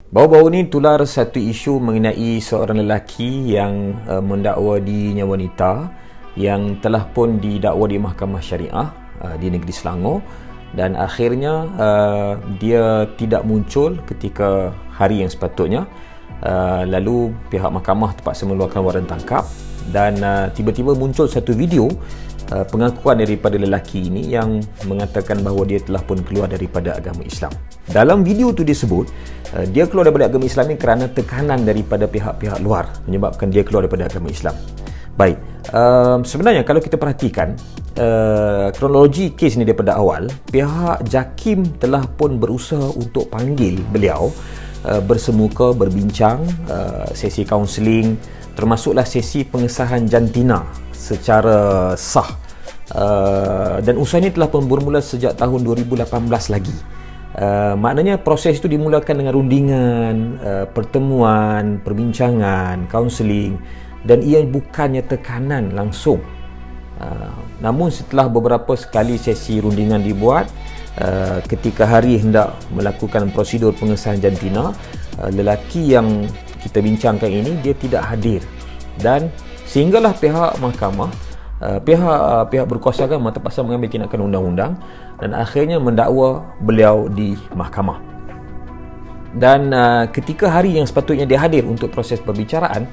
Baru-baru ni tular satu isu mengenai seorang lelaki yang mendakwa dirinya wanita yang telah pun didakwa di Mahkamah Syariah di negeri Selangor, dan akhirnya dia tidak muncul ketika hari yang sepatutnya. Lalu pihak mahkamah terpaksa mengeluarkan waran tangkap, dan tiba-tiba muncul satu video pengakuan daripada lelaki ini yang mengatakan bahawa dia telah pun keluar daripada agama Islam. Dalam video itu disebut dia keluar daripada agama Islam ini kerana tekanan daripada pihak-pihak luar menyebabkan dia keluar daripada agama Islam. Baik, sebenarnya kalau kita perhatikan kronologi kes ini daripada awal, pihak JAKIM telah pun berusaha untuk panggil beliau bersemuka, berbincang, sesi kaunseling, termasuklah sesi pengesahan jantina secara sah, dan usaha ini telah pun bermula sejak tahun 2018 lagi. Maknanya proses itu dimulakan dengan rundingan, pertemuan, perbincangan, kaunseling, dan ia bukannya tekanan langsung. Namun setelah beberapa sekali sesi rundingan dibuat, ketika hari hendak melakukan prosedur pengesahan jantina, lelaki yang kita bincangkan ini dia tidak hadir, dan sehinggalah pihak mahkamah, pihak berkuasa agama terpaksa mengambil tindakan undang-undang dan akhirnya mendakwa beliau di mahkamah. Dan ketika hari yang sepatutnya dia hadir untuk proses perbicaraan,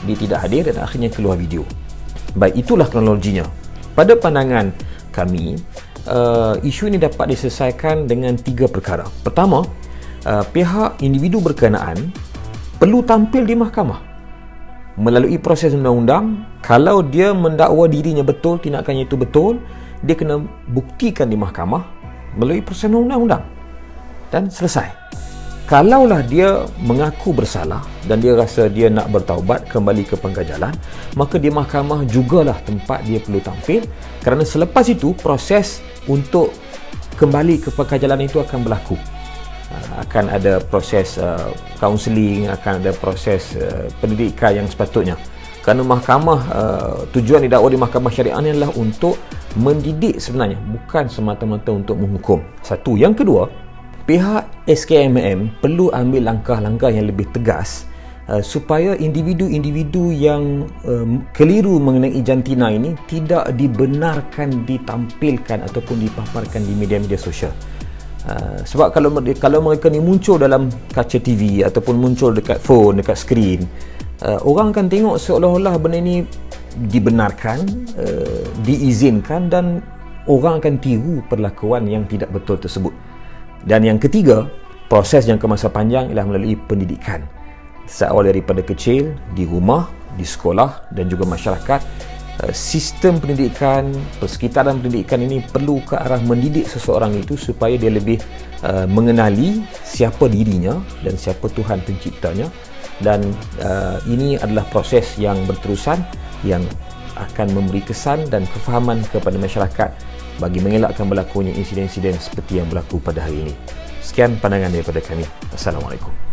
dia tidak hadir dan akhirnya keluar video. Baik, itulah kronologinya. Pada pandangan kami, isu ini dapat diselesaikan dengan 3 perkara. Pertama, pihak individu berkenaan perlu tampil di mahkamah melalui proses undang-undang. Kalau dia mendakwa dirinya betul, tindakannya itu betul, dia kena buktikan di mahkamah melalui proses undang-undang dan selesai. Kalaulah dia mengaku bersalah dan dia rasa dia nak bertaubat kembali ke pangkal jalan, maka di mahkamah jugalah tempat dia perlu tampil, kerana selepas itu proses untuk kembali ke pangkal jalan itu akan berlaku. Akan ada proses kaunseling, akan ada proses pendidikan yang sepatutnya. Kerana mahkamah, tujuan didakwa di Mahkamah Syariah ini adalah untuk mendidik sebenarnya, bukan semata-mata untuk menghukum. Satu. Yang kedua, pihak SKMM perlu ambil langkah-langkah yang lebih tegas supaya individu-individu yang keliru mengenai jantina ini tidak dibenarkan ditampilkan ataupun dipaparkan di media-media sosial. Sebab kalau mereka ni muncul dalam kaca TV ataupun muncul dekat phone, dekat skrin, orang akan tengok seolah-olah benda ni dibenarkan, diizinkan, dan orang akan tiru perlakuan yang tidak betul tersebut. Dan yang ketiga, proses jangka masa panjang ialah melalui pendidikan, seawal daripada kecil, di rumah, di sekolah dan juga masyarakat. Sistem pendidikan, persekitaran pendidikan ini perlu ke arah mendidik seseorang itu supaya dia lebih mengenali siapa dirinya dan siapa Tuhan penciptanya. Dan ini adalah proses yang berterusan yang akan memberi kesan dan kefahaman kepada masyarakat bagi mengelakkan berlakunya insiden-insiden seperti yang berlaku pada hari ini. Sekian pandangan daripada kami. Assalamualaikum.